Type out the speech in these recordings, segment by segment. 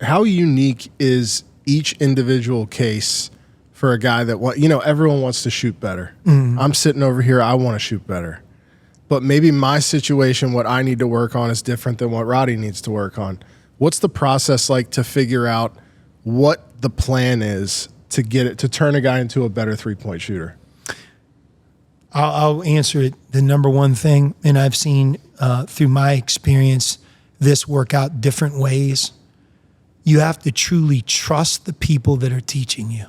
how unique is each individual case for a guy that everyone wants to shoot better. I'm sitting over here, I want to shoot better. But maybe my situation, what I need to work on is different than what Roddy needs to work on. What's the process like to figure out what the plan is to turn a guy into a better three-point shooter? I'll answer it. The number one thing, and I've seen through my experience this work out different ways. You have to truly trust the people that are teaching you.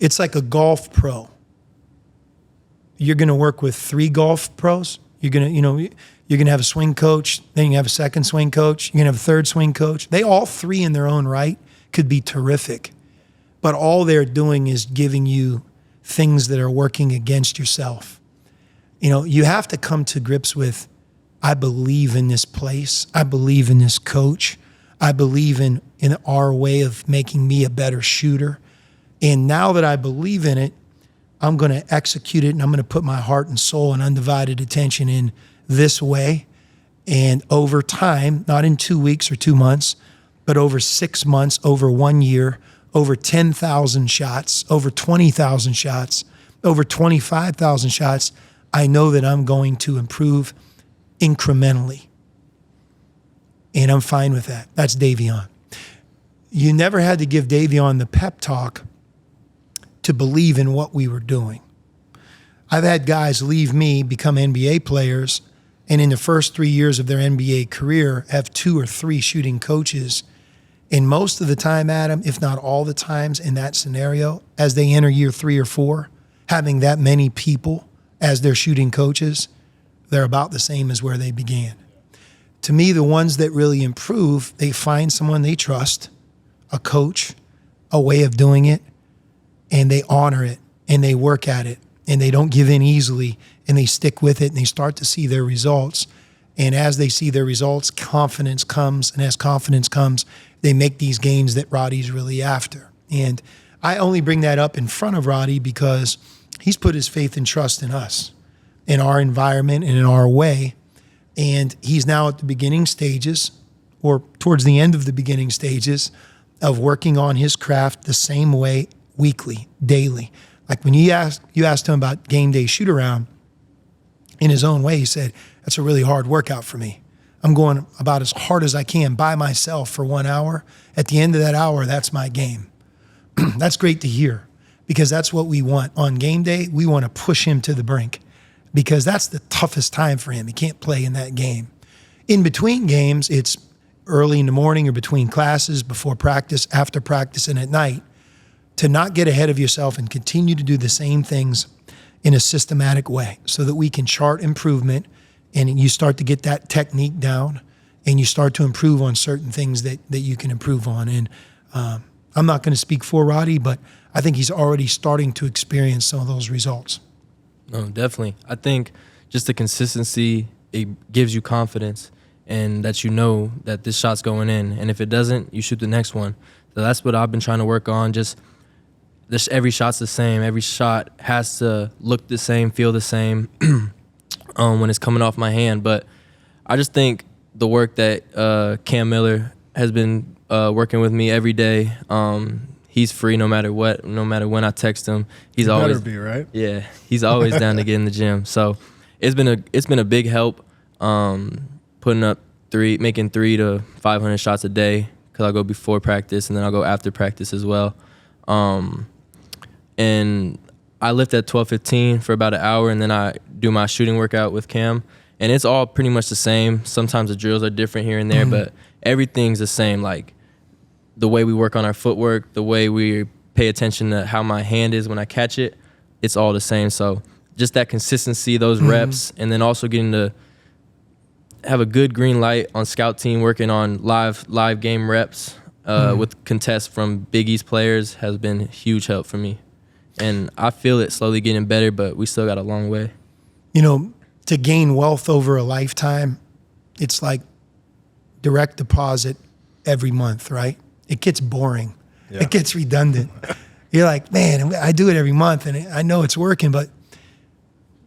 It's like a golf pro. You're going to work with 3 golf pros. You're going to have a swing coach, then you have a second swing coach, you're going to have a third swing coach. They all 3 in their own right could be terrific. But all they're doing is giving you things that are working against yourself. You have to come to grips with, I believe in this place. I believe in this coach. I believe in our way of making me a better shooter. And now that I believe in it, I'm going to execute it, and I'm going to put my heart and soul and undivided attention in this way. And over time, not in 2 weeks or 2 months, but over 6 months, over 1 year, over 10,000 shots, over 20,000 shots, over 25,000 shots, I know that I'm going to improve incrementally. And I'm fine with that. That's Davion. You never had to give Davion the pep talk to believe in what we were doing. I've had guys leave me, become NBA players, and in the first 3 years of their NBA career have 2 or 3 shooting coaches. And most of the time, Adam, if not all the times in that scenario, as they enter year 3 or 4, having that many people as their shooting coaches, they're about the same as where they began. To me, the ones that really improve, they find someone they trust, a coach, a way of doing it, and they honor it, and they work at it, and they don't give in easily, and they stick with it, and they start to see their results. And as they see their results, confidence comes, and as confidence comes, they make these gains that Roddy's really after. And I only bring that up in front of Roddy because he's put his faith and trust in us, in our environment and in our way. And he's now at the beginning stages, or towards the end of the beginning stages, of working on his craft the same way, weekly, daily. Like when you asked him about game day shoot around, in his own way, he said, that's a really hard workout for me. I'm going about as hard as I can by myself for 1 hour. At the end of that hour, that's my game. That's great to hear, because that's what we want. On game day, we want to push him to the brink, because that's the toughest time for him. He can't play in that game. In between games, it's early in the morning or between classes, before practice, after practice, and at night, to not get ahead of yourself and continue to do the same things in a systematic way so that we can chart improvement, and you start to get that technique down, and you start to improve on certain things that you can improve on. And I'm not going to speak for Roddy, but I think he's already starting to experience some of those results. No, definitely. I think just the consistency, it gives you confidence, and that you know that this shot's going in. And if it doesn't, you shoot the next one. So that's what I've been trying to work on. Just every shot's the same. Every shot has to look the same, feel the same when it's coming off my hand. But I just think the work that Cam Miller has been working with me every day, he's free no matter what, no matter when I text him. He's always better be, right? Yeah, he's always down to get in the gym. So it's been a big help putting up making 300 to 500 shots a day, because I'll go before practice and then I'll go after practice as well. And I lift at 12:15 for about an hour, and then I do my shooting workout with Cam. And it's all pretty much the same. Sometimes the drills are different here and there, but everything's the same. Like the way we work on our footwork, the way we pay attention to how my hand is when I catch it, it's all the same. So just that consistency, those reps, and then also getting to have a good green light on scout team, working on live game reps with contests from Big East players has been a huge help for me. And I feel it slowly getting better, but we still got a long way. You know, to gain wealth over a lifetime, it's like direct deposit every month, right? It gets boring. Yeah. It gets redundant. You're like, man, I do it every month, and I know it's working, but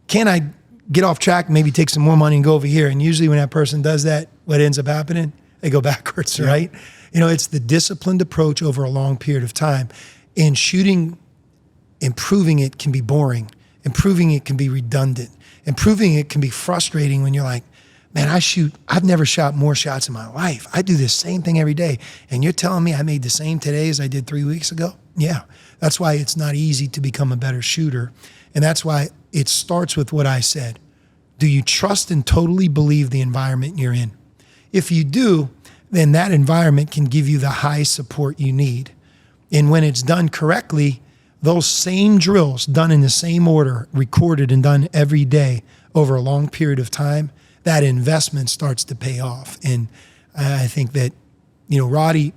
can I get off track, maybe take some more money and go over here? And usually when that person does that, what ends up happening? they go backwards, right? You know, it's the disciplined approach over a long period of time. And shooting, improving it can be boring. Improving it can be redundant. Improving it can be frustrating when you're like, man, I've never shot more shots in my life. I do this same thing every day. And you're telling me I made the same today as I did 3 weeks ago? Yeah. That's why it's not easy to become a better shooter. And that's why it starts with what I said. Do you trust and totally believe the environment you're in? If you do, then that environment can give you the high support you need. And when it's done correctly, those same drills done in the same order, recorded and done every day over a long period of time, that investment starts to pay off. And I think that, you know, Roddy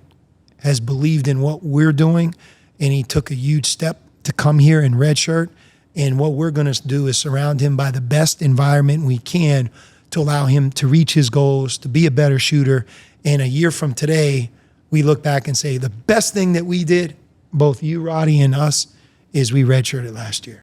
has believed in what we're doing, and he took a huge step to come here in redshirt. And what we're going to do is surround him by the best environment we can to allow him to reach his goals, to be a better shooter. And a year from today, we look back and say the best thing that we did, both you, Roddy, and us, is we redshirted last year.